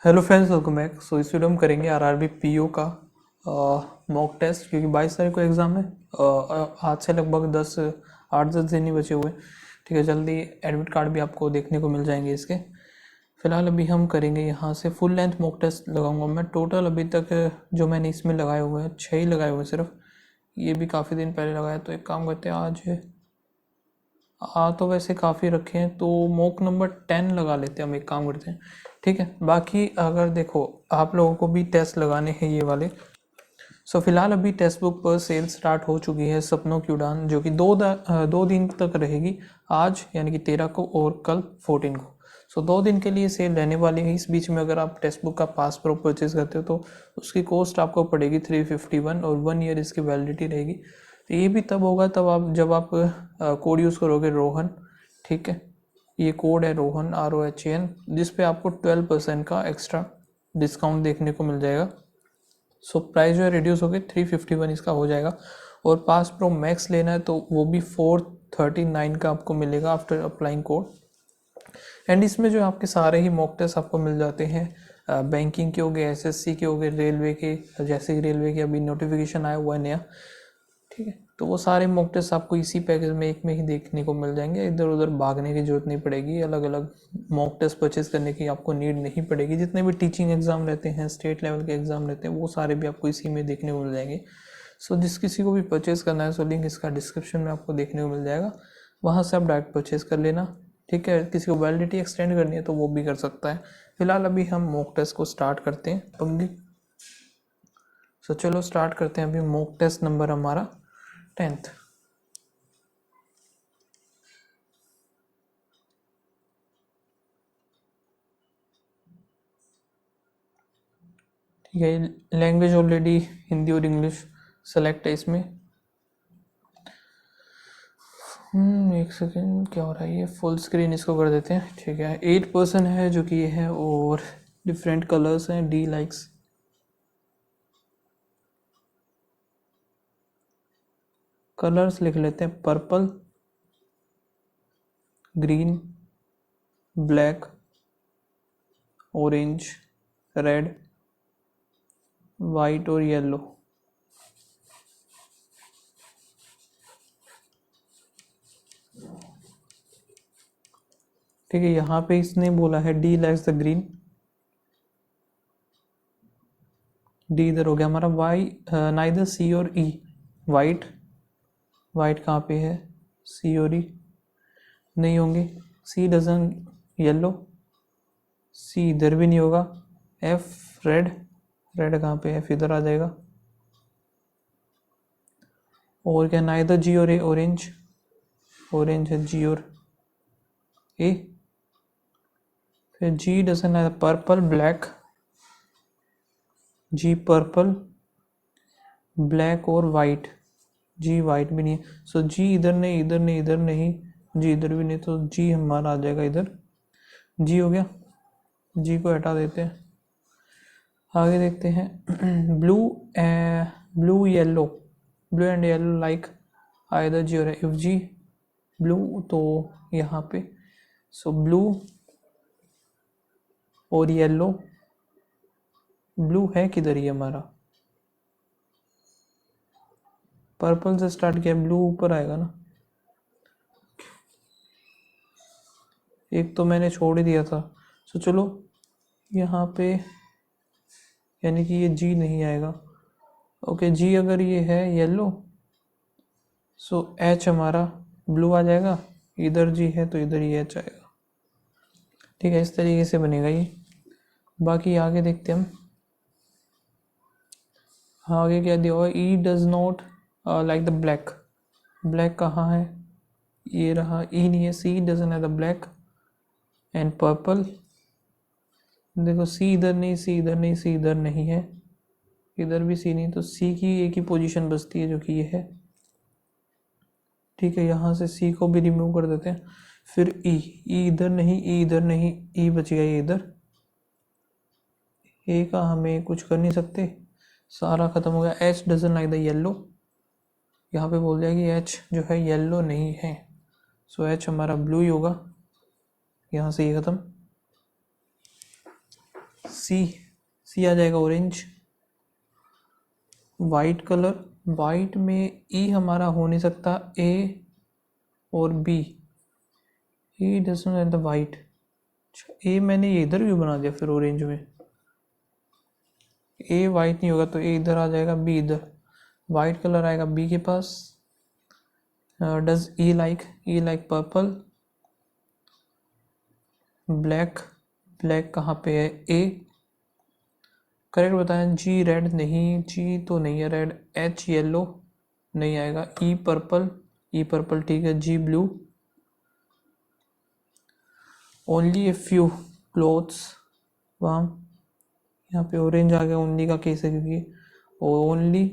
Hello friends, welcome back. So इस video में करेंगे आरआरबी पीओ का मॉक टेस्ट, क्योंकि 22 तारीख को एग्ज़ाम है। आज से लगभग 8-10 दिन ही बचे हुए। ठीक है, जल्दी एडमिट कार्ड भी आपको देखने को मिल जाएंगे इसके। फिलहाल अभी हम करेंगे यहाँ से फुल लेंथ मॉक टेस्ट लगाऊंगा मैं। टोटल अभी तक जो मैंने इसमें लगाए हुए हैं 6 ही लगाए हुए हैं सिर्फ। ये भी काफ़ी दिन पहले लगाया, तो एक काम करते हैं आज तो वैसे काफ़ी रखे हैं, तो मॉक नंबर 10 लगा लेते हैं हम। एक काम करते हैं, ठीक है। बाकी अगर देखो आप लोगों को भी टेस्ट लगाने हैं ये वाले। सो फिलहाल अभी टेक्स्ट बुक पर सेल स्टार्ट हो चुकी है सपनों की उड़ान, जो कि 2 दिन तक रहेगी। आज यानी कि 13 को और कल 14 को। सो 2 दिन के लिए सेल रहने वाली है। इस बीच में अगर आप टेक्स्ट बुक का पास प्रो परचेज करते हो तो उसकी कॉस्ट आपको पड़ेगी 351 और 1 ईयर इसकी वैलिडिटी रहेगी। तो ये भी तब होगा जब आप कोड यूज़ करोगे रोहन, ठीक है। ये कोड है रोहन ROHAN, जिस पे आपको 12% का एक्स्ट्रा डिस्काउंट देखने को मिल जाएगा। सो प्राइस जो है रिड्यूस होकर 351 इसका हो जाएगा। और पास प्रो मैक्स लेना है तो वो भी 439 का आपको मिलेगा आफ्टर अप्लाइंग कोड। एंड इसमें जो आपके सारे ही मॉक टेस्ट आपको मिल जाते हैं। बैंकिंग के हो गए, SSC के हो गए, रेलवे के, जैसे कि रेलवे के अभी नोटिफिकेशन आया हुआ है नया, ठीक है। तो वो सारे मॉक टेस्ट आपको इसी पैकेज में एक में ही देखने को मिल जाएंगे। इधर उधर भागने की जरूरत नहीं पड़ेगी, अलग अलग मॉक टेस्ट परचेज करने की आपको नीड नहीं पड़ेगी। जितने भी टीचिंग एग्जाम रहते हैं, स्टेट लेवल के एग्जाम रहते हैं, वो सारे भी आपको इसी में देखने को मिल जाएंगे। सो जिस किसी को भी परचेज करना है, सो लिंक इसका डिस्क्रिप्शन में आपको देखने को मिल जाएगा, वहाँ से आप डायरेक्ट परचेज कर लेना, ठीक है। किसी को वैलिडिटी एक्सटेंड करनी है तो वो भी कर सकता है। फिलहाल अभी हम मॉक टेस्ट को स्टार्ट करते हैं पब्लिक। सो चलो स्टार्ट करते हैं। अभी मॉक टेस्ट नंबर हमारा 10th। ठीक है, लैंग्वेज ऑलरेडी हिंदी और इंग्लिश सेलेक्ट है इसमें। एक सेकेंड, क्या हो रहा है? ये फुल स्क्रीन इसको कर देते हैं, ठीक है। 8% है जो कि ये है, और डिफरेंट कलर्स हैं। डी लाइक्स कलर्स लिख लेते हैं, purple, green, black, orange, red, white और येलो। ठीक है, यहाँ पे इसने बोला है D likes the green. D इधर हो गया हमारा। वाई नाइदर सी और ई, वाइट। वाइट कहाँ पे है? सी और ई नहीं होंगे। सी डजन येलो, सी इधर भी नहीं होगा। एफ रेड, रेड कहाँ पे? एफ इधर आ जाएगा। और क्या? नाइदर जी और ए, ऑरेंज। ऑरेंज है जी और ए। फिर जी डजन है पर्पल, ब्लैक। जी पर्पल, ब्लैक और वाइट। जी वाइट भी नहीं है। सो जी इधर नहीं, इधर नहीं, इधर नहीं, जी इधर भी नहीं, तो जी हमारा आ जाएगा इधर। जी हो गया, जी को हटा देते हैं। आगे देखते हैं। Blue blue yellow, blue and yellow like either G और इफ जी ब्लू, तो यहाँ पे सो ब्लू और येलो। ब्लू है किधर ही हमारा? पर्पल से स्टार्ट किया, ब्लू ऊपर आएगा ना। एक तो मैंने छोड़ ही दिया था। सो चलो यहाँ पे, यानी कि ये जी नहीं आएगा। ओके, जी अगर ये है येलो, सो एच हमारा ब्लू आ जाएगा। इधर जी है तो इधर ही एच आएगा। ठीक है, इस तरीके से बनेगा ये। बाकी आगे देखते हैं हम। हाँ, आगे क्या दिया हुआ? E does not like the black. Black कहाँ है? ये रहा। ई नहीं है, सी डजन है द ब्लैक एंड पर्पल। देखो सी इधर नहीं, सी इधर नहीं, सी इधर नहीं है, इधर भी सी नहीं, तो सी की एक ही पोजीशन बचती है जो कि ये है। ठीक है, यहाँ से सी को भी रिमूव कर देते हैं। फिर ई, ई इधर नहीं, ई इधर नहीं, ई बच गया ये इधर। ए का हमें कुछ कर नहीं सकते, सारा खत्म हो गया। H dozen like the yellow, यहाँ पे बोल दिया कि एच जो है येलो नहीं है। सो एच हमारा ब्लू ही होगा। यहाँ से ये खत्म। सी आ जाएगा ऑरेंज। वाइट कलर, वाइट में ई हमारा हो नहीं सकता, ए और B, E doesn't have the white. A मैंने ये इधर क्यों बना दिया फिर ऑरेंज में, ए वाइट नहीं होगा तो ए इधर आ जाएगा, बी इधर, वाइट कलर आएगा बी के पास। Does E like purple, black, black कहाँ पे है, ए करेक्ट बताएं। जी रेड नहीं, जी तो नहीं है रेड। एच येलो नहीं आएगा। ई पर्पल ठीक है। G blue. Only a few clothes, वहाँ यहाँ पे ऑरेंज आ गया, ओनली का केस है क्योंकि ओनली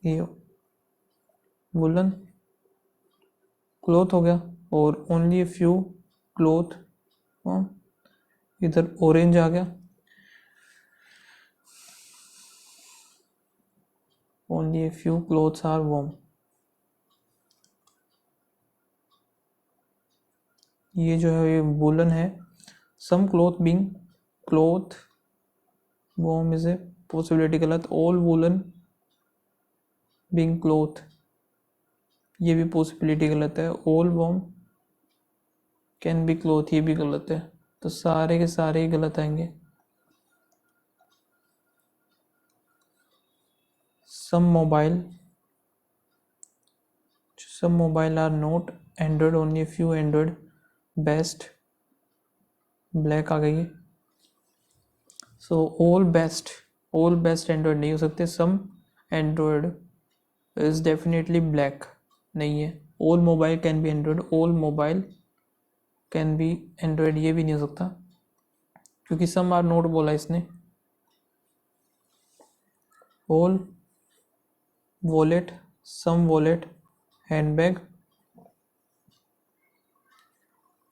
ये वुलन क्लोथ हो गया, और ओनली ए फ्यू क्लोथ, इधर ऑरेंज आ गया, only a few clothes are warm. ये जो है ये वुलन है। Some cloth being cloth warm is a possibility, गलत। ऑल वुलन बीइंग क्लोथ, ये भी पॉसिबिलिटी गलत है। All warm can be cloth, ये भी गलत है। तो सारे के सारे ही गलत आएंगे। Some mobile are not Android, only few Android best, black आ गई है। सो ऑल बेस्ट एंड्रॉयड नहीं हो सकते। Some Android is definitely black नहीं है। All mobile can be Android, all mobile can be Android ये भी नहीं हो सकता क्योंकि सम आर नोट बोला इसने। All wallet, some wallet, handbag,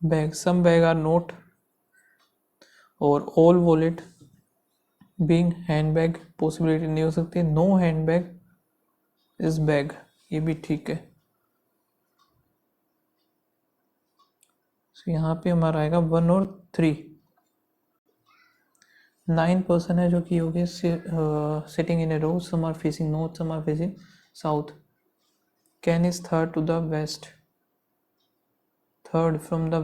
bag, some bag are not, और all wallet being handbag possibility नहीं हो सकती। नो हैंडबैग इज बैग, ये भी ठीक है। तो यहाँ पे हमारा आएगा 1 और 3। 9 पर्सन है जो कि हो गए sitting in a row, some are facing north, some are facing south. Can is third to the west, third from the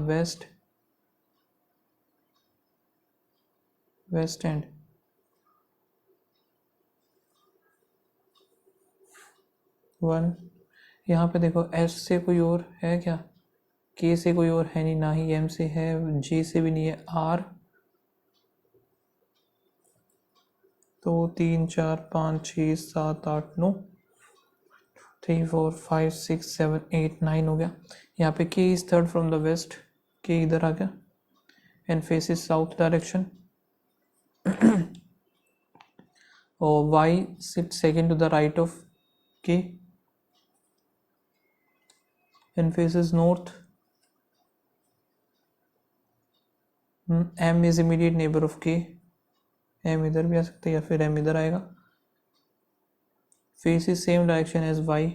west end. One, यहाँ पे देखो एस से कोई और है क्या, के से कोई और है नहीं, ना ही एम से है, जे से भी नहीं है, आर। तो 3 4 5 6 7 8 9, 3 4 5 6 7 8 9 हो गया। यहाँ पे K is third from the west, K इधर आ गया एंड फेसेस साउथ डायरेक्शन। और Y sit second to the right of K and faces north. M is immediate neighbour of K, M इधर भी आ सकता है या फिर एम इधर आएगा। Face is same direction as Y.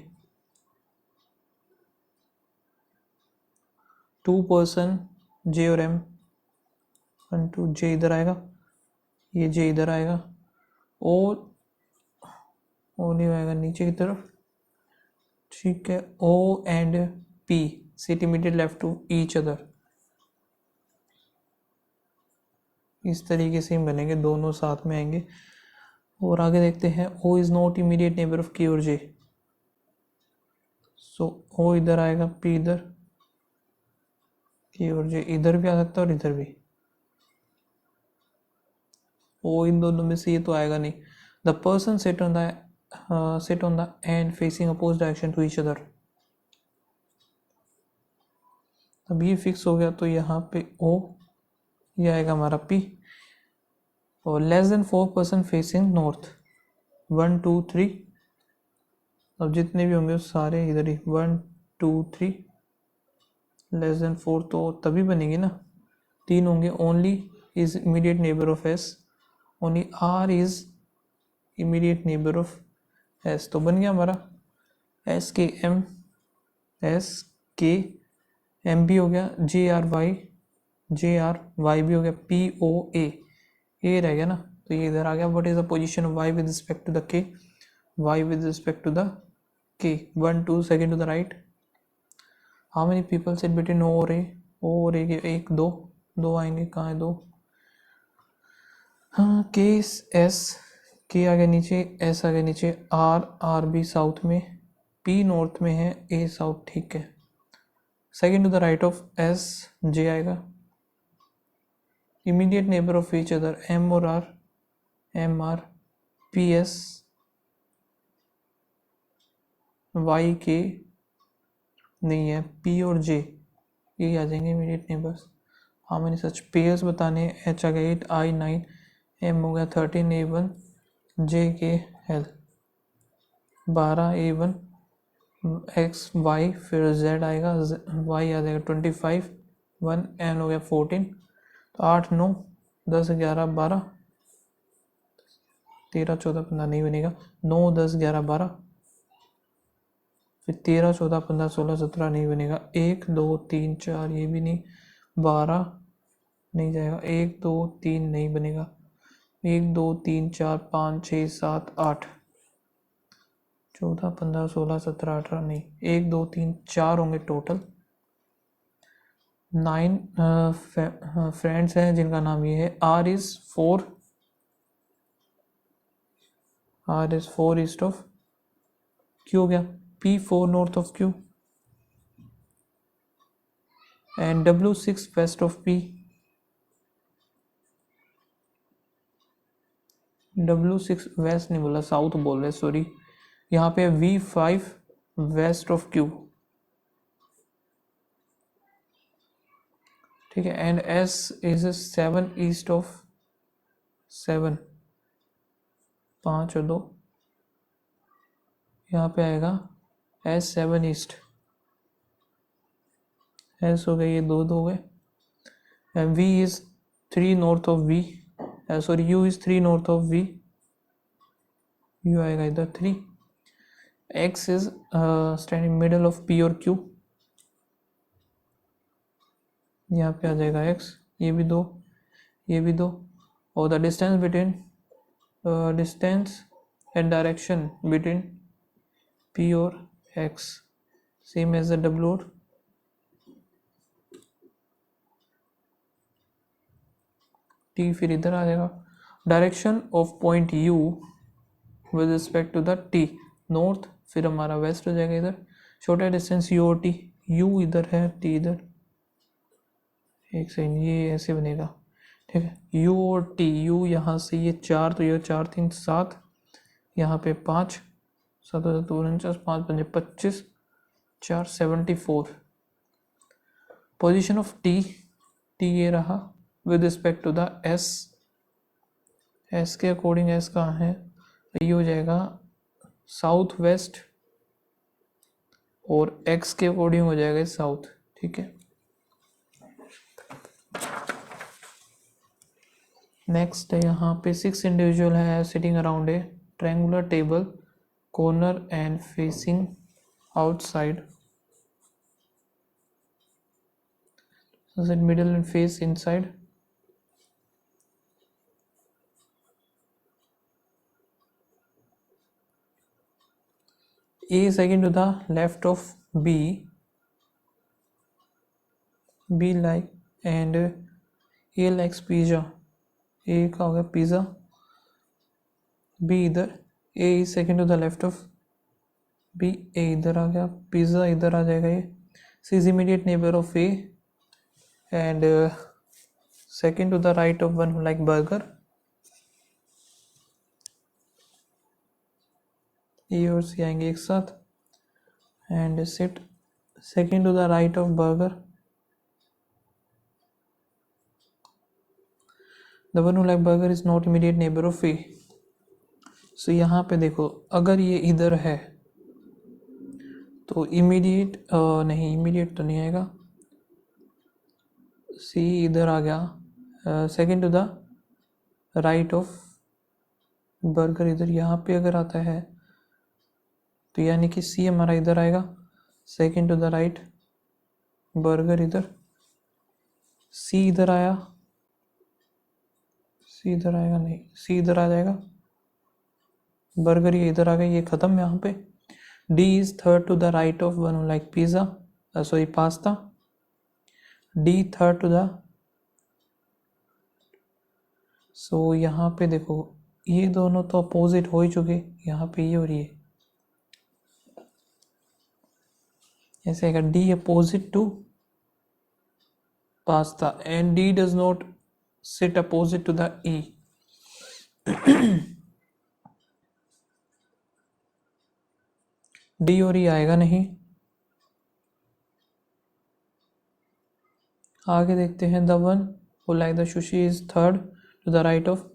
2 person J और एम, 1 2, जे इधर आएगा, ये जे इधर आएगा, और ओ नहीं आएगा नीचे की तरफ, ठीक है। O and P sit immediate left to each other, इस तरीके से ही बनेंगे, दोनों साथ में आएंगे। और आगे देखते हैं, O is not immediate neighbour of K और जे, सो ओ इधर आएगा, पी इधर, के और जे इधर भी आ सकता है और इधर भी। ओ इन दोनों में से ये तो आएगा नहीं। The person sit on the end facing oppose direction to each other, अब ये फिक्स हो गया। तो यहाँ पे ओ, ये आएगा हमारा पी। और less then 4 person facing north, 1 2 3, अब जितने भी होंगे सारे इधर ही, 1 2 3। लेस देन 4 तो तभी बनेगी ना, 3 होंगे। Only is immediate neighbour of S, only R is immediate neighbour of S, तो बन गया हमारा एस के एम, एस के एम भी हो गया, J R Y J R, Y भी हो गया, पी ओ ए रह गया ना, तो ये इधर आ गया. What is the position of Y with respect to the K, Y with respect to the K, 1 2 second to the right. How many people sit between O और ए के, 1 2 आएंगे, कहाँ है 2. हाँ, के एस, के आगे नीचे, एस आगे नीचे, आर बी साउथ में, पी नॉर्थ में है, ए साउथ. ठीक है. Second to the right of S J आएगा. Immediate neighbour of each other, M और R, M R, P S, Y K नहीं है, पी और जे ये आ जाएंगे इमीडिएट नेबर्स. हाँ मैंने सच पेयर्स बताने, एच आ गया 8, आई 9, एम हो गया 13, ए 1, जे के एल 12, ए 1, एक्स वाई, फिर जेड आएगा, वाई आ जाएगा 25, 1, एन हो गया 14. तो 8 9 10 11 12 13 14 15 नहीं बनेगा, 9 10 11 12, फिर 13 14 15 16 17 नहीं बनेगा, 1 2 3 4 ये भी नहीं, 12 नहीं जाएगा, 1 2 3 नहीं बनेगा, 1 2 3 4 5 6 7 8 14 15 16 17 18 नहीं, 1 2 3 4 होंगे टोटल. 9 फ्रेंड्स हैं जिनका नाम ये है. R is 4 east of Q हो गया, P 4 north of Q, and W 6 west of P, W6 west नहीं बोला, साउथ बोल रहे, सॉरी. यहाँ पे V5 वेस्ट ऑफ Q. ठीक है. And S is 7 east of 7, 5 और 2 यहाँ पे आएगा S 7 ईस्ट, S हो गए, ये 2 हो गए. And V is 3 north of V, sorry U is 3 north of V, U आएगा इधर 3. X is standing middle of P और Q, यहाँ पे आ जाएगा X, ये भी 2 ये भी 2. और the distance between distance and direction between P और X same as the W और T, फिर इधर आ जाएगा. Direction of point U with respect to the T, north, फिर हमारा वेस्ट हो जाएगा इधर. छोटा डिस्टेंस U और T, U इधर है, T इधर. एक सेकंड, ये ऐसे बनेगा. ठीक है. U और T, U यहाँ से ये 4, तो ये 4 3 7, यहाँ पे 5 7 2 49 5 5 25 4 74. पोजीशन ऑफ T ये रहा with respect to the S के अकॉर्डिंग. S कहाँ है, ये हो जाएगा साउथ वेस्ट, और X के अकॉर्डिंग हो जाएगा साउथ. ठीक है. नेक्स्ट है यहाँ पे 6 इंडिविजुअल है sitting around a triangular table, corner and facing outside, middle and face inside. A second to the left of B like, and A likes pizza. A का हो गया पिज़्ज़ा, B इधर, A is second to the left of B, A इधर आ गया, pizza इधर आ जाएगा ये. C is immediate neighbor of A and second to the right of one like burger. A और C आएंगे एक साथ, and sit second to the right of burger. The one who like burger is not immediate neighbor of A. So यहाँ पे देखो, अगर ये इधर है तो इमीडिएट नहीं, इमीडिएट तो नहीं आएगा. C इधर आ गया, second to the right of burger इधर, यहाँ पे अगर आता है तो यानी कि C हमारा इधर आएगा, second to the right burger इधर, सी इधर आया, सी इधर आएगा नहीं, सी इधर आ जाएगा, बर्गर ये इधर आ गया, ये खत्म यहाँ पे। D is third to the right of one like pizza, sorry pasta. D third to the, so यहाँ पे देखो ये दोनों तो अपोजिट हो ही चुके, यहाँ पे ये और ये ऐसे आएगा, D opposite to pasta and D does not sit opposite to the E. D और ई आएगा नहीं। आगे देखते हैं, the one who like the sushi is third to the right of,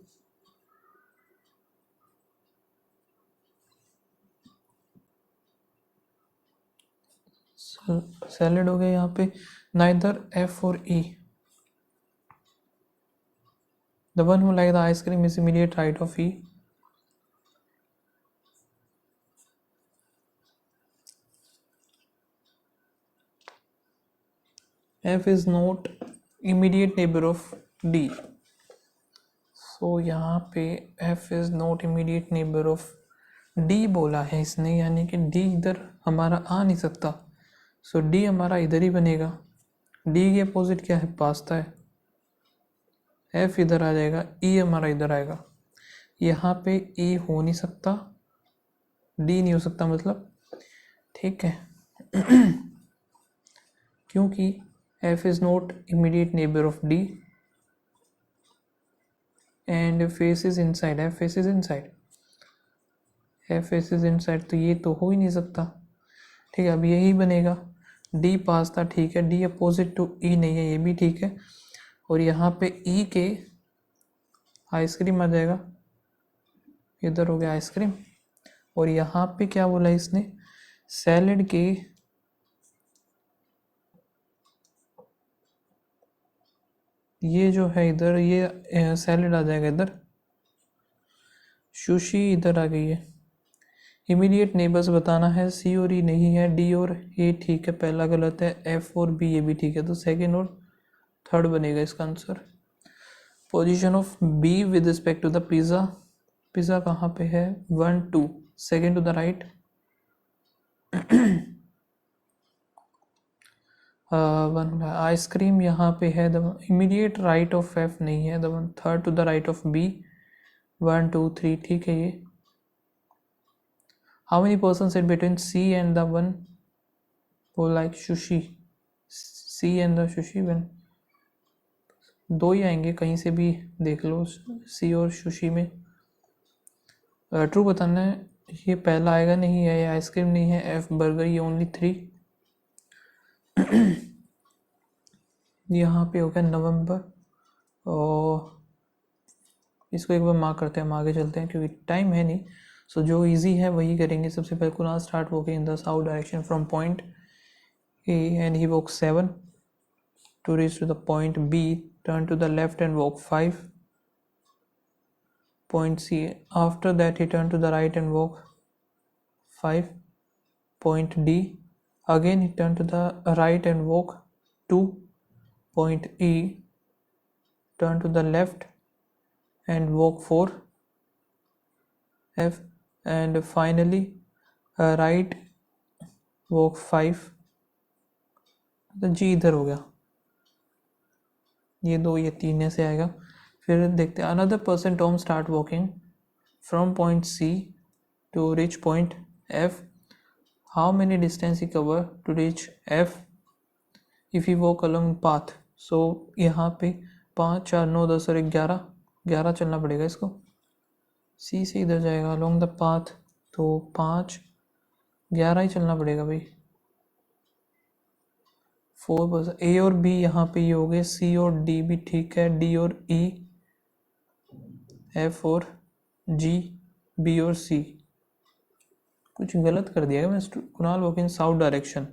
salad हो गया यहाँ पे, नाइदर एफ और E. The one who like the ice cream is immediate right of E. F is not immediate neighbour of D, so यहाँ पे F is not immediate neighbour of D बोला है इसने, यानी कि डी इधर हमारा आ नहीं सकता, सो डी हमारा इधर ही बनेगा। डी के अपोजिट क्या है, पास्ता है। एफ इधर आ जाएगा, ई हमारा इधर आएगा, यहाँ पे ई हो नहीं सकता, डी नहीं हो सकता मतलब, ठीक है। क्योंकि F is not immediate neighbour of D and faces inside, F faces inside, F faces inside, तो ये तो हो ही नहीं सकता, ठीक है। अब यही बनेगा, डी पास्ता, ठीक है, डी अपोजिट टू ई नहीं है, ये भी ठीक है। और यहाँ पे ई के आइसक्रीम आ जाएगा, इधर हो गया आइसक्रीम। और यहाँ पे क्या बोला इसने, सैलेड के ये जो है इधर, ये सैलेड आ जाएगा इधर, सुशी इधर आ गई है। इमीडिएट नेबर्स बताना है, सी और ई नहीं है, डी और ए ठीक है, पहला गलत है, एफ और बी ये भी ठीक है, तो सेकेंड और थर्ड बनेगा इसका answer. Position of B with respect to the pizza, pizza कहाँ पे है, 1 2, second to the right. One ice cream यहाँ पे है, the immediate right of F नहीं है, the one third to the right of B, 1 2 3 ठीक है ये। How many person set between C and the one वो like sushi, C and the sushi, one दो ही आएंगे, कहीं से भी देख लो, सी और सुशी में। ट्रू बताना है, ये पहला आएगा नहीं है, ये आइसक्रीम नहीं है, एफ बर्गर, ये ओनली 3। यहाँ पे हो गया नवंबर, और इसको एक बार मार्क करते हैं, हम आगे चलते हैं क्योंकि टाइम है नहीं। सो जो इजी है वही करेंगे। सबसे पहले कुनाल स्टार्ट हो गए इन the south direction from point A and he walk 7 to reach to the point B, turn to the left and walk 5. Point C, after that he turned to the right and walk 5. Point D, again he turned to the right and walk 2. Point E, turn to the left and walk 4. F, and finally right walk 5. तो G इधर हो गया, ये 2 ये 3 ऐसे आएगा। फिर देखते हैं, another person Tom start walking from point C to reach point F, how many distance he cover to reach F if you walk along path. So यहाँ पे 5 4 9 10 और 11 चलना पड़ेगा इसको, सी से इधर जाएगा अलोंग द पाथ, तो 5 11 ही चलना पड़ेगा भाई। 4 ए और बी यहाँ पे ये हो गए, सी और डी भी ठीक है, डी और ई, एफ और जी, बी और सी। कुछ गलत कर दिया है मैं, Kunal walk in south direction,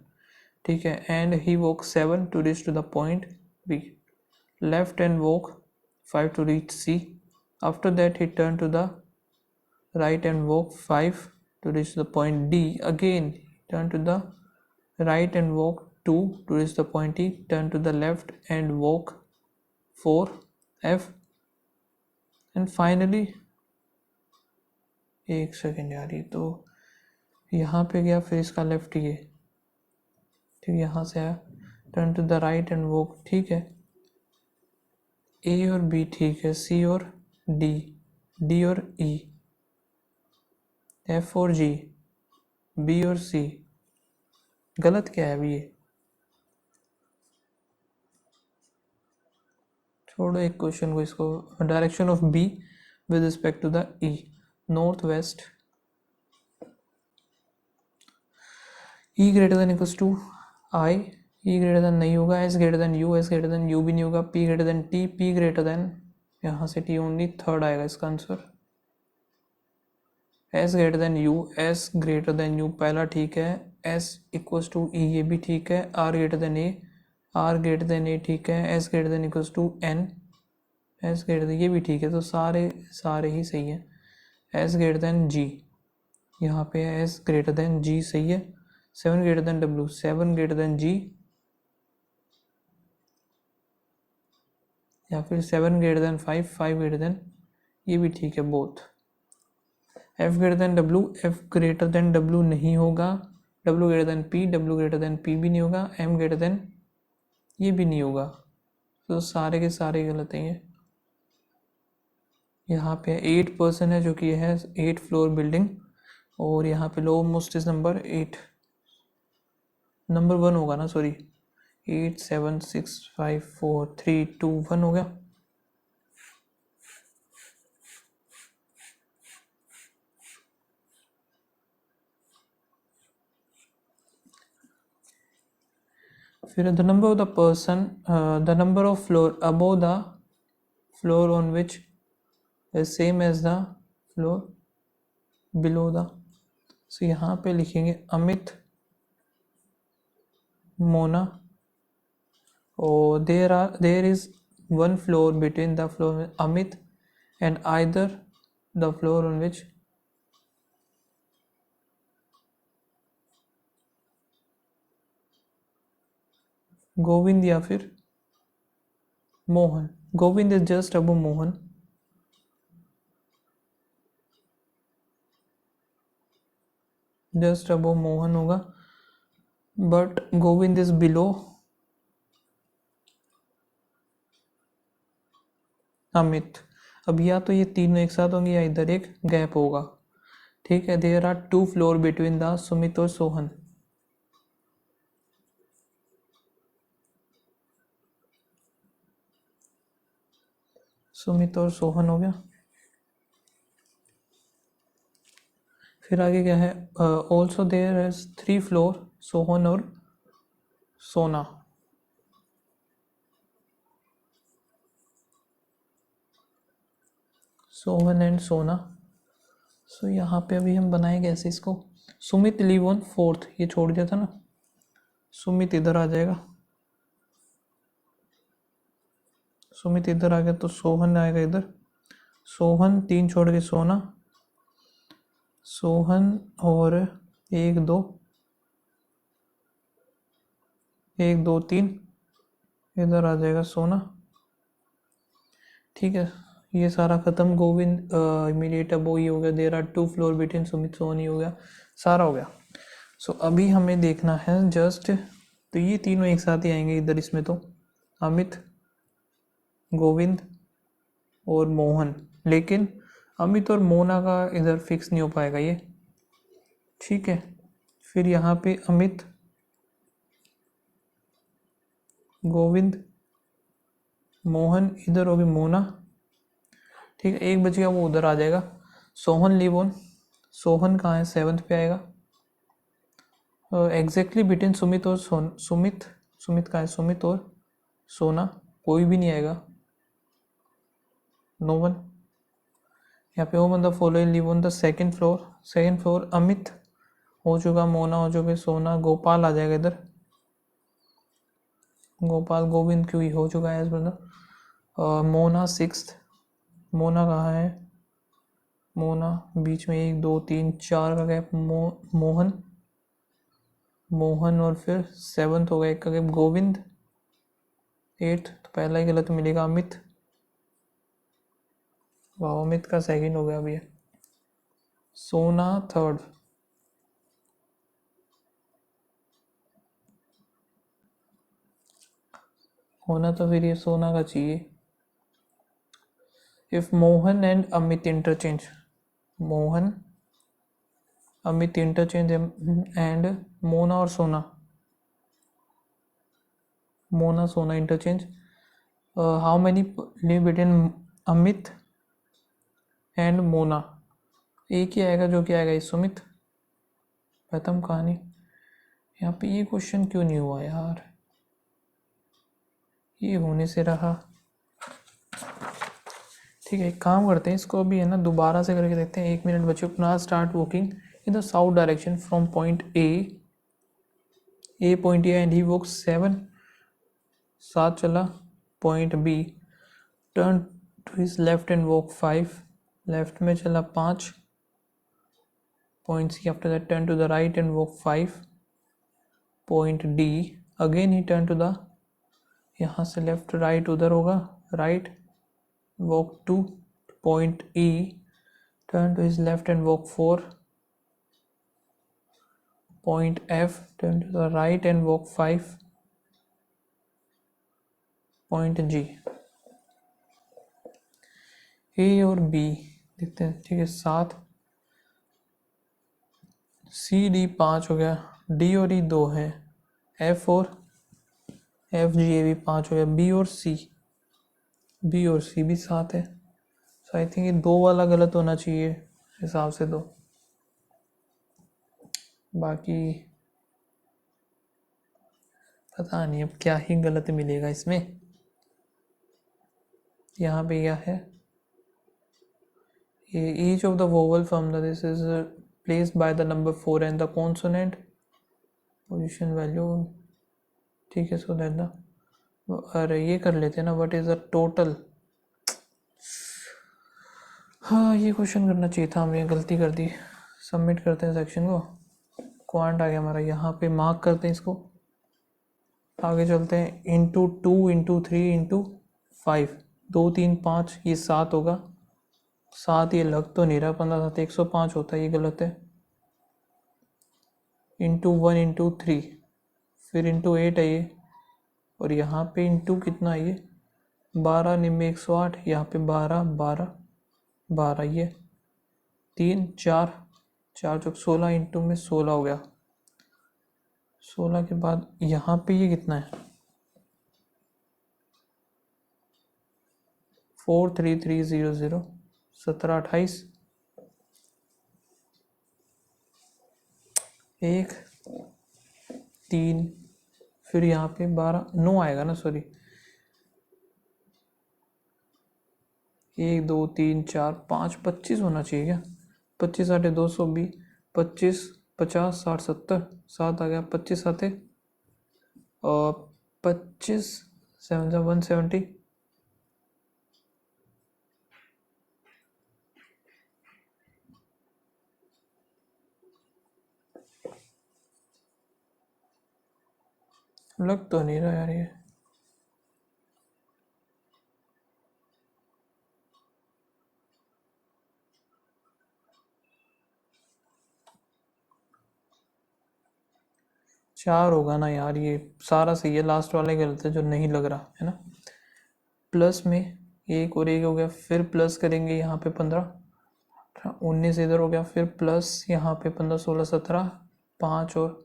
ठीक है। And he walk 7 to reach to the point B, left and walk 5 to reach C, after that he turn to the right and walk 5 to reach the point D, again turn to the right and walk 2 to reach the point E, turn to the left and walk 4 F and finally, एक second यार, ये तो यहाँ पे गया, फिर इसका left ये, ठीक, यहाँ से आया, turn to the right and walk, ठीक है। ए और बी ठीक है, सी और डी, डी और ई, एफ और जी, बी और सी, गलत क्या है अभी ये, छोड़ो एक क्वेश्चन को, इसको, direction of B with respect to the E, north west, E greater than equals to I, E greater than नहीं होगा, S greater than U, S greater than U भी नहीं होगा, P greater than T, P greater than, यहाँ से T only, third आएगा इसका answer, S greater than U, S greater than U पहला ठीक है, एस इक्वल्स टू ई ये भी ठीक है, R greater than A, R greater than A ठीक है, S greater than equals to N, S greater than ये भी ठीक है, तो सारे सारे ही सही है, एस ग्रेटर देन जी, यहाँ पे एस ग्रेटर देन जी सही है, 7 greater than W, 7 greater than G, या फिर 7 ग्रेटर देन 5, 5 ग्रेटर देन, ये भी ठीक है both, F greater than W, F greater than W नहीं होगा, W greater than P, W greater than P भी नहीं होगा, एम ग्रेटर देन ये भी नहीं होगा, तो सारे के सारे गलत हैं ये। यहाँ पे 8% है जो कि है 8 फ्लोर बिल्डिंग, और यहाँ पे लो मोस्ट इज नंबर 8, नंबर 1 होगा ना, सॉरी, 8 7 6 5 4 3 2 1 हो गया। फिर the number of the person, the number of floor above the floor on which is same as the floor below the, so यहाँ पे लिखेंगे अमित, मोना, और there is 1 floor between the floor Amit and either the floor on which Govind या फिर Mohan, Govind is just above Mohan, just above Mohan होगा, but Govind is below Amit. अब या तो ये तीनों एक साथ होंगे या इधर एक गैप होगा, ठीक है। There are 2 floor between the Sumit और सोहन, सुमित और सोहन हो गया। फिर आगे क्या है, also there is 3 floor, Sohan और सोना, सोहन एंड सोना। सो यहाँ पे अभी हम बनाएंगे ऐसे इसको, सुमित लिव ऑन 4th, ये छोड़ दिया था ना, सुमित इधर आ जाएगा, सुमित इधर आ गया तो सोहन आएगा इधर, सोहन 3 छोड़ के सोना, सोहन और 1 2 1 2 3 इधर आ जाएगा सोना, ठीक है। ये सारा खत्म, गोविंद इमीडिएट अब ये हो गया, there are 2 floor between Sumit Soni हो गया, सारा हो गया। सो अभी हमें देखना है जस्ट, तो ये तीनों एक साथ ही आएंगे इधर इसमें, तो अमित, गोविंद और मोहन, लेकिन अमित और मोना का इधर फिक्स नहीं हो पाएगा ये, ठीक है। फिर यहाँ पे अमित, गोविंद, मोहन, इधर होगी मोना, ठीक है। एक बच गया, वो उधर आ जाएगा, सोहन लिव ऑन, सोहन कहाँ है, 7th पे आएगा, एग्जैक्टली बिटवीन सुमित और सुमित, सुमित कहाँ है, सुमित और सोना, कोई भी नहीं आएगा, नो वन। यहाँ पे ओम the following live on the 2nd floor, 2nd floor Amit हो चुका, मोना हो चुके, सोना, गोपाल आ जाएगा इधर, गोपाल, गोविंद क्यों हो चुका है, मोना 6th, मोना कहाँ है, मोना बीच में 1 2 3 4 का गैप, मोहन, मोहन और फिर 7th हो गया एक का गैप, गोविंद 8, तो पहला ही गलत मिलेगा अमित। वाह, अमित का सेकंड हो गया अभी। सोना थर्ड। होना तो फिर ये सोना का चाहिए। If Mohan and Amit interchange, Mohan Amit interchange and Mona और सोना, मोना सोना interchange, how many live between Amit and Mona? एक ही आएगा, जो कि आएगा सुमित। खत्म कहानी। यहाँ पे ये क्वेश्चन क्यों नहीं हुआ यार, ये होने से रहा। ठीक है, एक काम करते हैं, इसको अभी है ना दोबारा से करके देखते हैं। 1 मिनट बचे। अपना start walking in the south direction from point A point A and he walk 7, 7 चला। Point B, turn to his left and walk 5, left में चला 5। Point C, after that turn to the right and walk 5। Point D, again he turn to the, यहाँ से left right उधर होगा, right walk 2। Point E, turn to his left and walk 4। Point F, turn to the right and walk 5. Point G, A और B देखते हैं। ठीक है, 7। C D 5 हो गया, D और E 2 है, F और F G A भी 5 हो गया, B और C भी 7 है। सो आई थिंक ये 2 वाला गलत होना चाहिए हिसाब से। तो बाकी पता नहीं अब क्या ही गलत मिलेगा इसमें। यहाँ पे क्या है, each of the vowel from this is placed by the number 4 and the consonant position value। ठीक है, सो दैट द, अरे ये कर लेते हैं ना, व्हाट इज द टोटल। हाँ, ये क्वेश्चन करना चाहिए था, हमने गलती कर दी। सबमिट करते हैं सेक्शन को। क्वांट आ गया हमारा, यहाँ पे मार्क करते हैं इसको। आगे चलते हैं। इंटू 2 इंटू 3 इंटू 5, 2 3 5, ये 7 होगा। 7 ये लग तो नहीं रहा, 15 7 105 होता है, ये गलत है। इंटू 1 इंटू 3, फिर इंटू 8 है ये, और यहाँ पे इंटू कितना है ये 12, निम्बे 108, यहाँ पे 12 12 12, ये 3 4 4 चौक 16, इंटू में 16 हो गया। 16 के बाद यहाँ पे ये कितना है 4 3 3 0 0, 17 28, 1 3, फिर यहाँ पे 12 9 आएगा ना, सॉरी 1 2 3 4 5 25 होना चाहिए क्या। 25 8 220, 25 50 60 70, 7 आ गया। 25 आते और 25 7 170, लग तो नहीं रहा यार ये। चार होगा ना यार, ये सारा सही है, लास्ट वाला गलत है जो नहीं लग रहा है ना। प्लस में 1 और 1 हो गया, फिर प्लस करेंगे यहाँ पे 15 19 इधर हो गया, फिर प्लस यहाँ पे 15 16 17, 5 और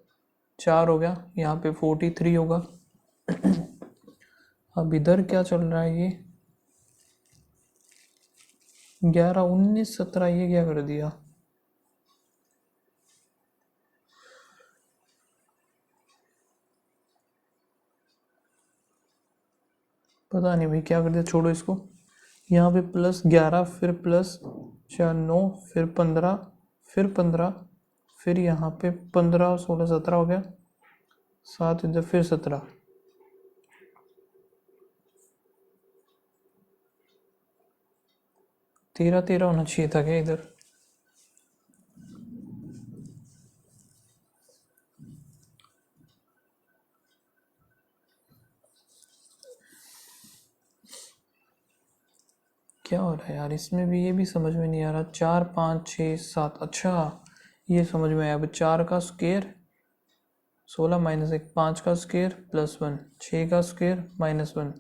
4 हो गया, यहाँ पे 43 होगा। अब इधर क्या चल रहा है, ये 11 19 17, ये क्या कर दिया। पता नहीं भाई क्या कर दिया, छोड़ो इसको। यहाँ पे प्लस 11, फिर प्लस 4 9, फिर 15, फिर 15, फिर यहाँ पे 15 16 17 हो गया, 7 इधर, फिर 17, 13 13 होना चाहिए था क्या इधर। है यार, इसमें भी ये भी समझ में नहीं आ रहा। 4 5 6 7, अच्छा ये समझ में आया। अब 4 का स्क्वायर 16 माइनस 1, 5 का स्क्वायर +1, 6 का स्क्वायर -1,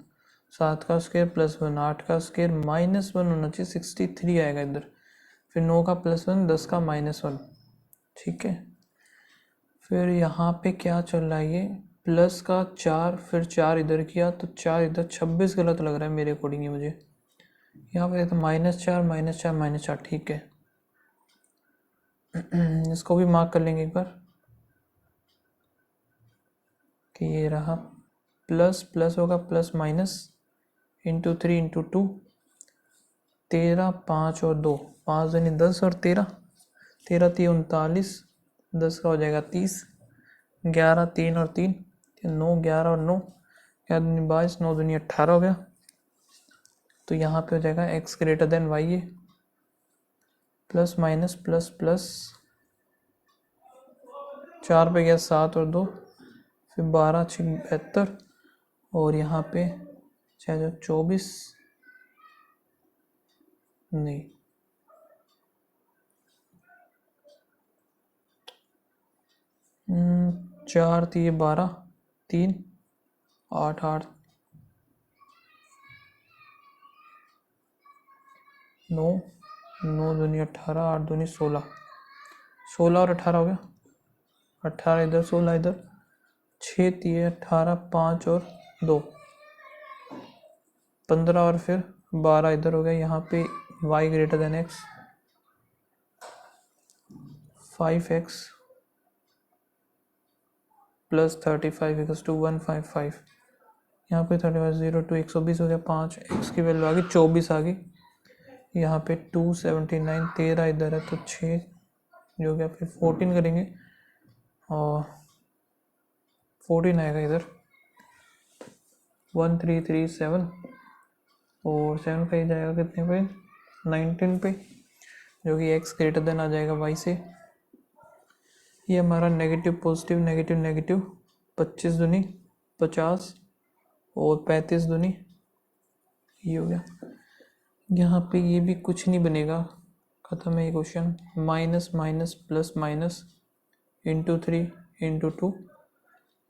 7 का स्क्वायर +1, 8 का स्क्वायर -1 होना चाहिए, 63 आएगा इधर। फिर 9 का +1, 10 का -1, ठीक है। फिर यहाँ पे क्या चल रहा है, ये प्लस का 4, फिर 4 इधर किया तो 4 इधर, 26 गलत लग रहा है मेरे अकॉर्डिंग ही मुझे। यहाँ पे तो -4 -4 -4, ठीक है। इसको भी मार्क कर लेंगे एक बार कि ये रहा। प्लस प्लस होगा प्लस माइनस इंटू 3 इंटू 2, 13 5 और 2, 5 दूनी 10 और 13, 13 3 39, 10 का हो जाएगा 30, 11 3 और 3, 9 11 और 9, 11 दूनी 22, 9 दूनी 18 हो गया। तो यहाँ पे हो जाएगा x ग्रेटर देन वाई है, प्लस माइनस प्लस प्लस, 4 पे गया 7 और 2, फिर 12 6 72, और यहाँ पे 6 24, नहीं 4 3 12, 3 8 8 9, 9 दूनी 18, 8 दूनी 16, 16 और 18 हो गया, 18 इधर 16 इधर, 6 3 18, 5 और 2 15 और फिर 12 इधर हो गया। यहाँ पे y greater than x, 5x plus 35 equals to 155, यहाँ पे 35 0 2 120 हो गया, 5 x की वैल्यू आ गई 24 आ गई। यहाँ पे 279, 13 इधर है तो 6 जो गया, फिर 14 करेंगे और 14 आएगा इधर, 1337, और 7 का ही जाएगा कितने पे, 19 पे, जो कि x ग्रेटर देन आ जाएगा y से। ये हमारा नेगेटिव पॉजिटिव नेगेटिव नेगेटिव, 25 दूनी 50 और 35 दूनी, ये हो गया। यहाँ पे ये भी कुछ नहीं बनेगा, खत्म है ये question. Minus minus plus minus into 3 into 2,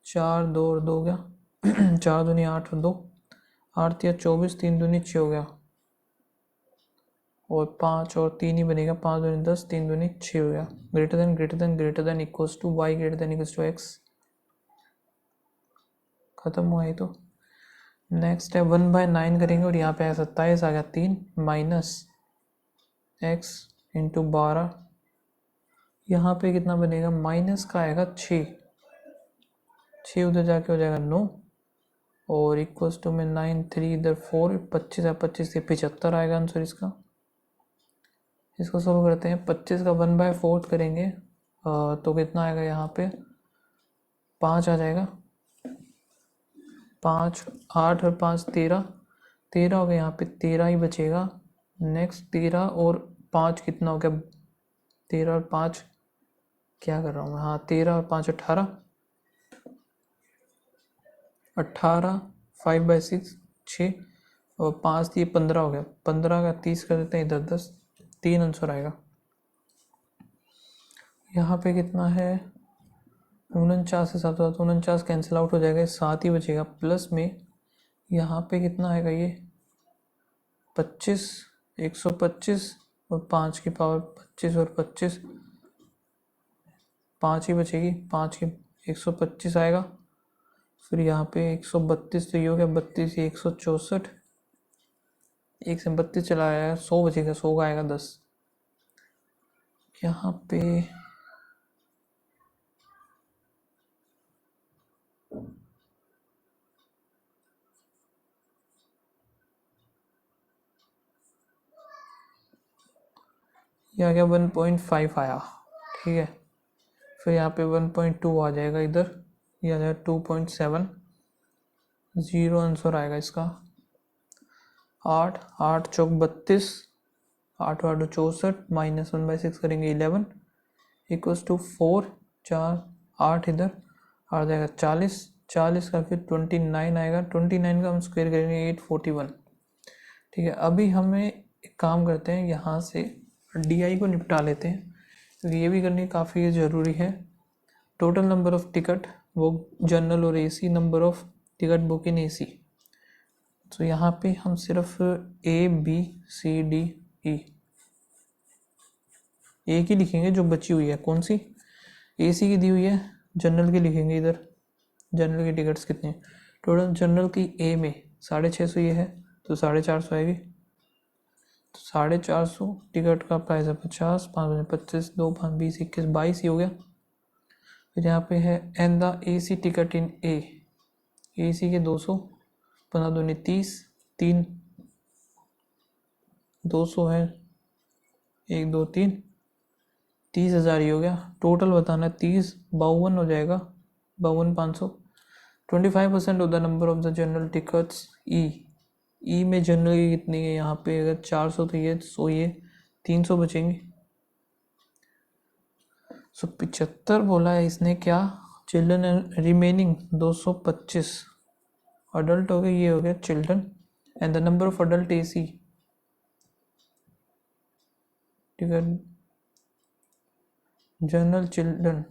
4 2 और 2 हो गया, 4 दूनी 8 और 2, 8 या 24, 3 दूनी 6 हो गया, और 5 और 3 ही बनेगा, 5 दूनी 10, 3 दूनी 6 हो गया। Greater than greater than greater than equals to Y greater than equals to X, खत्म हुआ ये। तो नेक्स्ट है 1/9 करेंगे, और यहाँ पे 27 आ गया, 3 माइनस एक्स इंटू 12, यहाँ पे कितना बनेगा, माइनस का आएगा 6, 6 उधर जाके हो जाएगा 9, और इक्वल्स टू में 9 3 इधर 4, 25 है, 25 से 75 आएगा आंसर इसका। इसको सोल्व करते हैं, 25 का 1/4 करेंगे तो कितना आएगा, यहाँ पे 5 आ जाएगा, 5 8 और 5 13, 13 हो गया, यहाँ पे 13 ही बचेगा। नेक्स्ट 13 और 5 कितना हो गया, 13 और 5 क्या कर रहा हूँ मैं, हाँ 13 और 5 18, 18 5/6 6, और 5 दिए 15 हो गया, 15 का 30 कर देते हैं इधर 10, 3 आंसर आएगा। यहाँ पे कितना है, 49 से 7 49 कैंसिल आउट हो जाएगा, 7 ही बचेगा, प्लस में यहाँ पे कितना आएगा, ये 25 125 और 5 की पावर 25 और 25, 5 ही बचेगी, 5 की 125 आएगा। फिर यहाँ पे 132 तो ये हो गया, 32 ये 164, 1 से 32 चला आया, 100 बचेगा, 100 का आएगा 10। यहाँ पे ये आ गया 1.5 आया, ठीक है। फिर यहाँ पे 1.2 आ जाएगा इधर, ये आ जाएगा 2.7, 0 आंसर आएगा इसका। 8 8 चौक 32, 8 8 64, -1/6 करेंगे 11 इक्वल्स टू 4 4 8 इधर आ जाएगा 40, 40 का फिर 29 आएगा, 29 का हम स्क्वायर करेंगे 841, ठीक है। अभी हमें एक काम करते हैं, यहाँ से DI को निपटा लेते हैं क्योंकि ये भी करनी काफ़ी ज़रूरी है। टोटल नंबर ऑफ टिकट, वो जनरल और AC, number of ticket book in AC। तो यहाँ पे हम सिर्फ ABCDE एक ही लिखेंगे जो बची हुई है। कौन सी? AC की दी हुई है, जनरल की लिखेंगे इधर। जनरल की टिकट्स कितनी है? टोटल जनरल की A में 650 ये है तो 450 आएगी। तो 450 टिकट का प्राइस है 50, 5 25, 2 5 20 21 22 ही हो गया। फिर यहाँ पे है and the AC ticket in A, AC के 200, 15 दूनी 30, 3 200 है, 1 2 3, 30,000 ही हो गया। टोटल बताना है 30, 52 हो जाएगा, 52,500। 25% of the number of the general tickets E में जनरल की कितनी है? यहाँ पे अगर 400 तो ये 100, ये 300 बचेंगे। 75 बोला है इसने क्या? चिल्ड्रन एंड रिमेनिंग 225 अडल्ट हो गए, ये हो गया children and the number of adult AC ticket general children.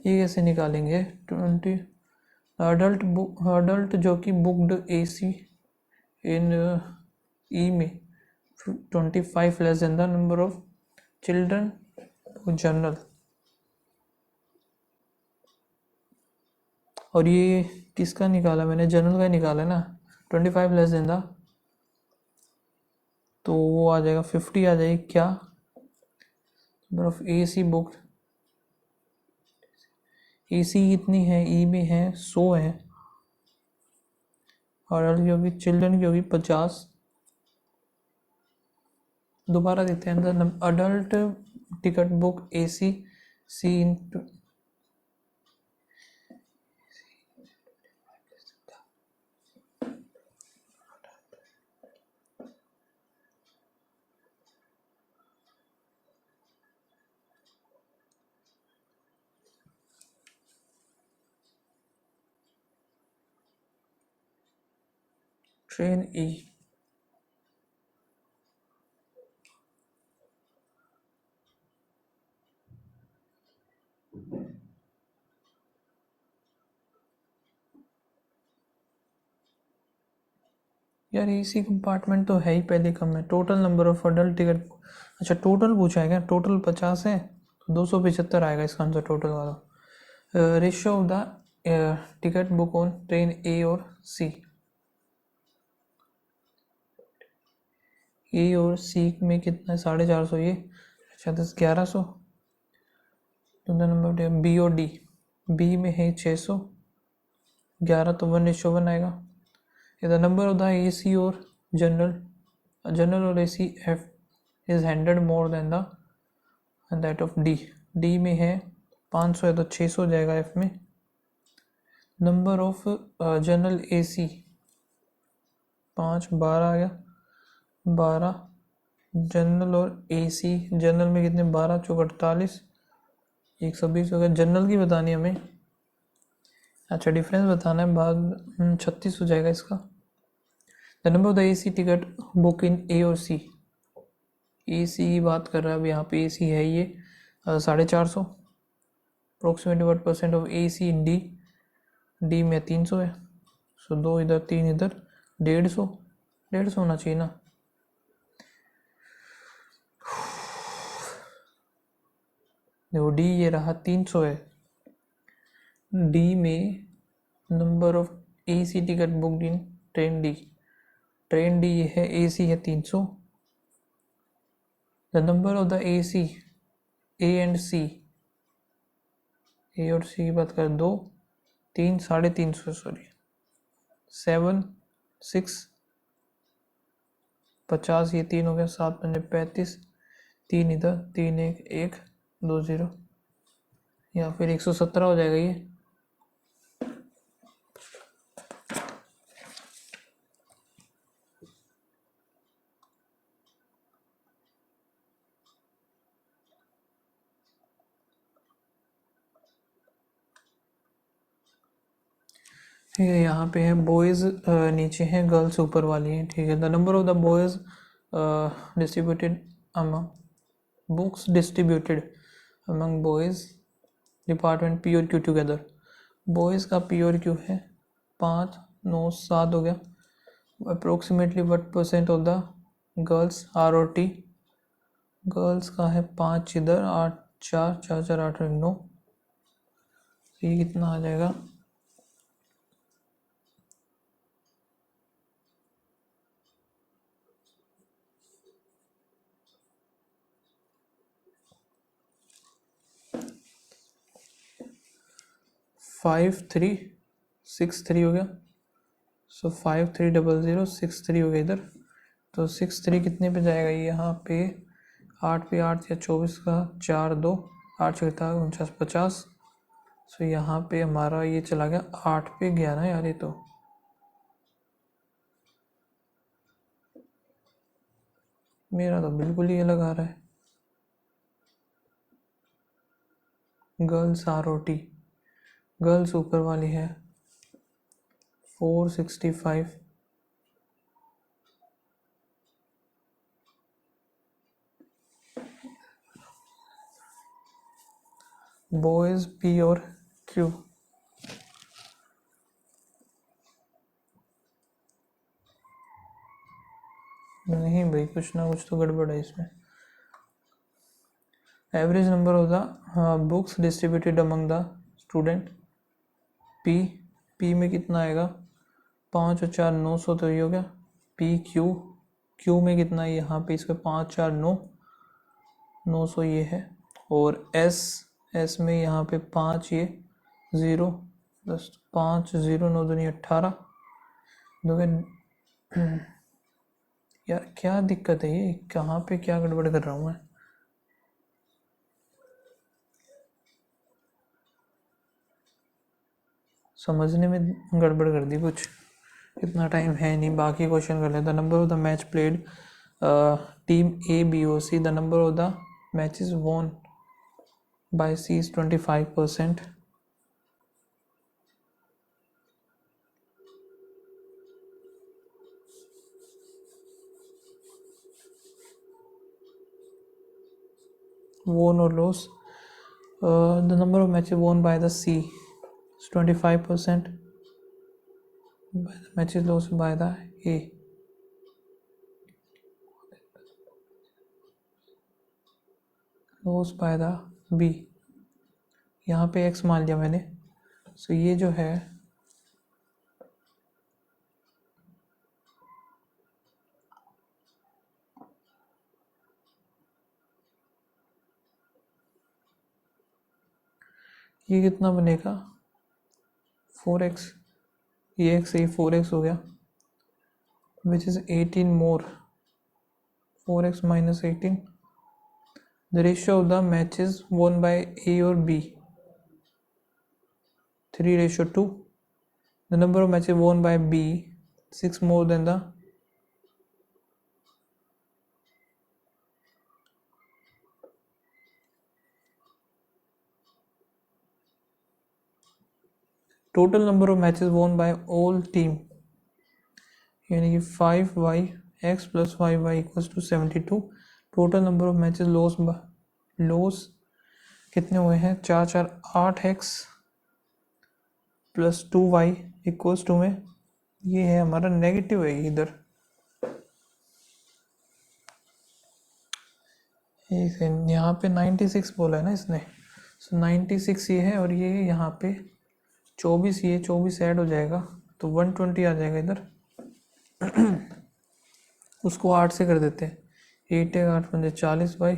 ये कैसे निकालेंगे? 20 अडल्ट जो कि बुकड AC इन E में 25 less than the number of children general. और ये किसका निकाला मैंने? जनरल का निकाला ना। 25 लेस देन द, तो वो आ जाएगा 50 आ जाएगी क्या? Number of AC book, AC कितनी है? E में है 100 है, और अडल्ट की होगी, चिल्ड्रन की होगी 50। दोबारा देते हैं, अडल्ट टिकट बुक AC सी इन ट्रेन E। यार AC कंपार्टमेंट तो है ही पहले कम है। Total number of adult ticket, अच्छा टोटल पूछा है क्या? टोटल 50 है तो 275 आएगा इसका आंसर टोटल वाला। Ratio of the ticket book on train A और C, A और C में कितना है? 450 ये, अच्छा 10 1100। तो नंबर B और D, B में है 600, 11 तो 1:1 आएगा। The number of the AC और जनरल और AC F is 100 more than the that of D में है 500 है तो 600 हो जाएगा F में। नंबर ऑफ जनरल AC 5 12 आ गया, 12। जनरल और AC, जनरल में कितने? 12 चौक 48, 120 हो गया। जनरल की बतानी हमें, अच्छा डिफरेंस बताना है बाद, 36 हो जाएगा इसका। The number of the AC ticket book in A और C, AC की बात कर रहा है अब यहाँ पे। AC है ये 450, approximately 1% of AC in D में 300 है, सो 2 इधर 3 इधर, 150 होना चाहिए ना। देखो D ये रहा 300 है, D में number of AC ticket booked in train D ये है, AC है 300। The number of the AC A and C, A और C की बात करें 2 3 350, सॉरी 7 6 50, ये 3 हो गया, 7 5 35, 3 इधर 3 1 1 2 0, या फिर 117 हो जाएगा ये। ठीक है, यहाँ पे है बॉयज़ नीचे हैं, गर्ल्स ऊपर वाली हैं। ठीक है, the number of the boys distributed among books distributed among boys department P और क्यू टुगेदर। बॉयज़ का पी और क्यू है 5, 9, 7 हो गया। Approximately what percent of the girls are और टी। गर्ल्स का है 5 इधर, 8, 4, 4, 4, 8, 9। ये कितना आ जाएगा? 5363 हो गया। सो 530063 हो गया इधर। तो 63 कितने पे जाएगा? यहाँ पे 8 पे 8 या 24 का 4, 2, 8 छः 49, 50। सो यहाँ पे हमारा ये चला गया 8 पे गया ना यार। ये तो मेरा तो बिल्कुल ही अलग आ रहा है। Girls are O T, girls ऊपर वाली है 465, बॉयज पी और क्यू। नहीं भाई, कुछ ना कुछ तो गड़बड़ है इसमें। Average number of the books distributed among the student P. P में कितना आएगा? 5 और 4, 900 तो ये हो गया। पी क्यू, क्यू में कितना है? यहाँ पे इसका 5, 4, 9, 900 ये है। और एस, एस में यहाँ पे 5 ये 0, 10, 5, 0, 9 दूनी 18 दो। यार क्या दिक्कत है? ये कहाँ पे क्या गड़बड़ कर रहा हूँ मैं? समझने में गड़बड़ कर दी कुछ। इतना टाइम है नहीं, बाकी क्वेश्चन कर लेते। The number of the match played team A B O C, the number of the matches won by C is 25%। won or lose, the number of matches won by the C is 25%, by the matches lost by the A lost by the B। यहाँ पे X मान लिया मैंने। सो ये जो है ये कितना बनेगा? 4x, ये x ये 4x हो गया, which is 18 more 4x minus 18। The ratio of the matches won by A और B 3:2। The number of matches won by B 6 more than the total number of matches won by all team, यानी कि 5y x plus 5y equals to 72। Total number of matches loss कितने हुए हैं? 4, 4, 8x plus 2y equals to में ये है हमारा negative है इधर। यहाँ पे 96 बोला है ना इसने। सो 96 ये है, और ये यहाँ पे 24, ये 24 ऐड हो जाएगा तो 120 आ जाएगा इधर। उसको 8 से कर देते हैं। 8 एक 8 पंजे 40 भाई।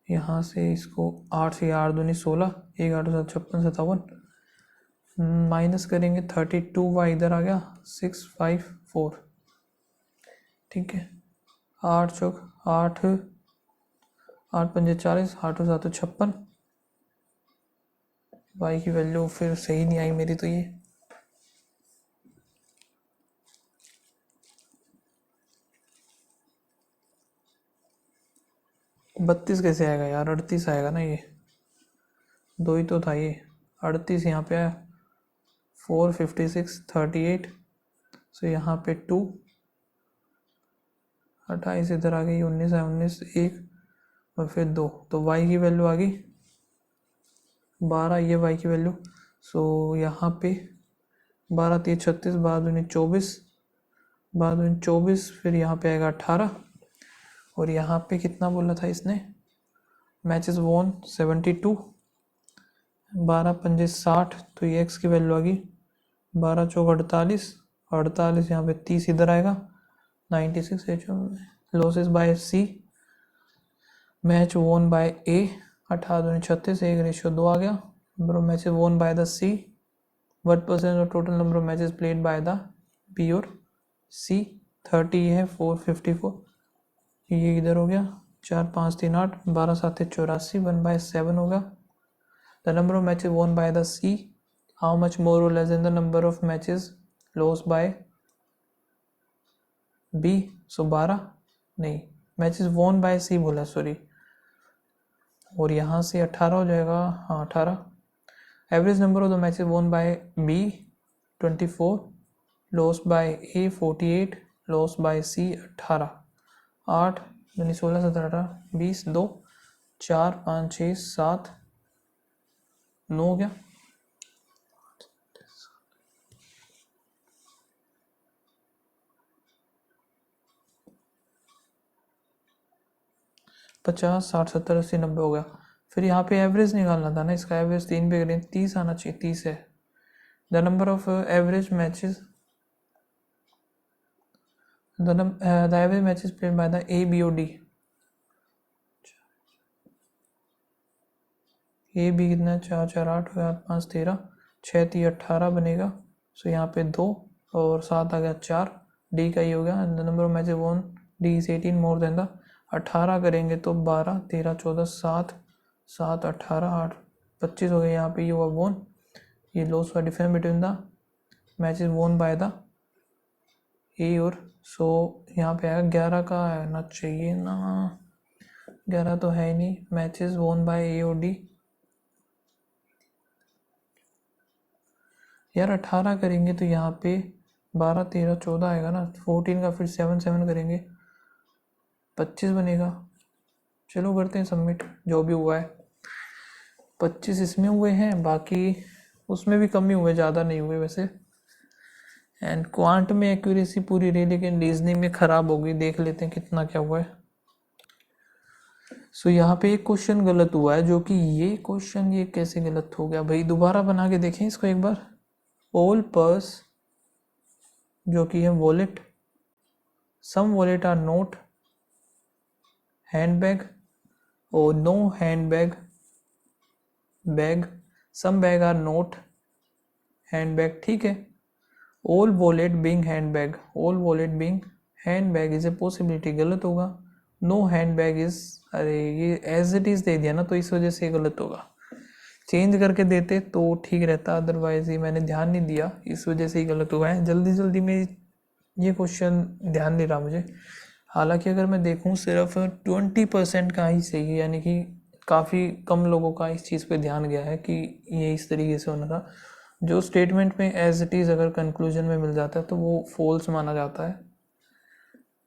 यहाँ से इसको 8 से 8 दूनी 16, 1 8 7 56 57, माइनस करेंगे 32y इधर आ गया 654। ठीक है, 8 चौक 8, 8 पंजे 40, 8 7 56। y की वैल्यू फिर सही नहीं आई मेरी तो। ये 32 कैसे आएगा यार? 38 आएगा ना, ये 2 ही तो था। ये 38 यहाँ पे आया, 4 56 38, सो यहाँ पे 2, 28 इधर आ गई, 19 है 19, 1 और फिर 2, तो y की वैल्यू आ गई 12, ये y की वैल्यू। सो यहाँ पे 12 3 36, 12 दूनी 24, 12 दूनी 24, फिर यहाँ पे आएगा 18, और यहाँ पे कितना बोला था इसने, मैचेस वॉन 72, 12 पंजे 60, तो ये x की वैल्यू आ गई 12 चौक 48, 48 यहाँ पे 30 इधर आएगा 96, losses by C, match won by A 18 36, 1:2 आ गया। Number of matches won by the C, what percent of total number of matches played by the B और सी, 30 है 454, ये इधर हो गया 4 5 3 8, 12 7 84, 1/7 होगा। The number of matches won by the C, how much more और less than the number of matches loss by B, so 12 नहीं, matches won bye सी बोला सॉरी, और यहाँ से 18 हो जाएगा, हाँ 18। Average number of the matches won by B 24, loss by A 48, loss by C 18, 8 यानी 16 17 18 20, 2 4 5 6 7 9 हो गया। पचास 60 70 80 90 हो गया। फिर यहाँ पे एवरेज निकालना था ना, इसका एवरेज 3 पे करें 30 आना चाहिए, 30 है। The number of average matches, the average matches played by the A B और डी, ए बी कितना 4 4 8 8 5 13, 6 3 18 बनेगा, सो यहाँ पे 2 और 7 आ गया 4, डी का ही हो गया। द नंबर ऑफ मैचेस वोन D is 18 more than the, 18 करेंगे तो 12 13 14 7 7 18 8 25 हो गए, यहाँ पे ये हुआ वोन, ये लॉस हुआ difference between the matches won by the ए और, सो यहाँ पे आएगा 11 का आना चाहिए ना, 11 तो है ही नहीं, मैचेस वोन बाय ए और डी, यार 18 करेंगे तो यहाँ पे 12 13 14 आएगा ना, 14 का फिर 7 7 करेंगे 25 बनेगा। चलो करते हैं सबमिट, जो भी हुआ है 25 इसमें हुए हैं, बाकी उसमें भी कम ही हुए, ज़्यादा नहीं हुए वैसे। एंड क्वांट में एक्यूरेसी पूरी रही, लेकिन रीजनिंग में ख़राब हो गई, देख लेते हैं कितना क्या हुआ है। सो यहाँ पे एक क्वेश्चन गलत हुआ है, जो कि ये क्वेश्चन ये कैसे गलत हो गया भाई, दोबारा बना के देखें इसको एक बार। ऑल पर्स, जो कि है wallet, some wallet are not handbag और no handbag bag, some bag are not handbag, ठीक है। All wallet being handbag, all wallet being handbag is a possibility, गलत होगा। नो हैंडबैग इज, अरे ये एज इट इज दे दिया ना, तो इस वजह से गलत होगा, चेंज करके देते तो ठीक रहता, अदरवाइज ये मैंने ध्यान नहीं दिया, इस वजह से ही गलत हुआ है। जल्दी जल्दी में ये क्वेश्चन ध्यान नहीं रहा मुझे, हालांकि अगर मैं देखूं सिर्फ 20% का ही सही है, यानी कि काफ़ी कम लोगों का इस चीज़ पे ध्यान गया है कि ये इस तरीके से होना था। जो स्टेटमेंट में एज इट इज़ अगर कंक्लूजन में मिल जाता है तो वो फॉल्स माना जाता है,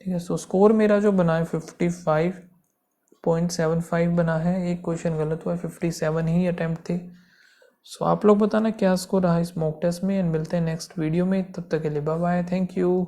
ठीक है। सो स्कोर मेरा जो बना है 55.75 बना है, एक क्वेश्चन गलत हुआ है, 57 ही अटैम्प्ट थे। सो आप लोग बताना क्या स्कोर रहा इस मॉक टेस्ट में, एंड मिलते हैं नेक्स्ट वीडियो में, तब तक के लिए बाय बाय, थैंक यू।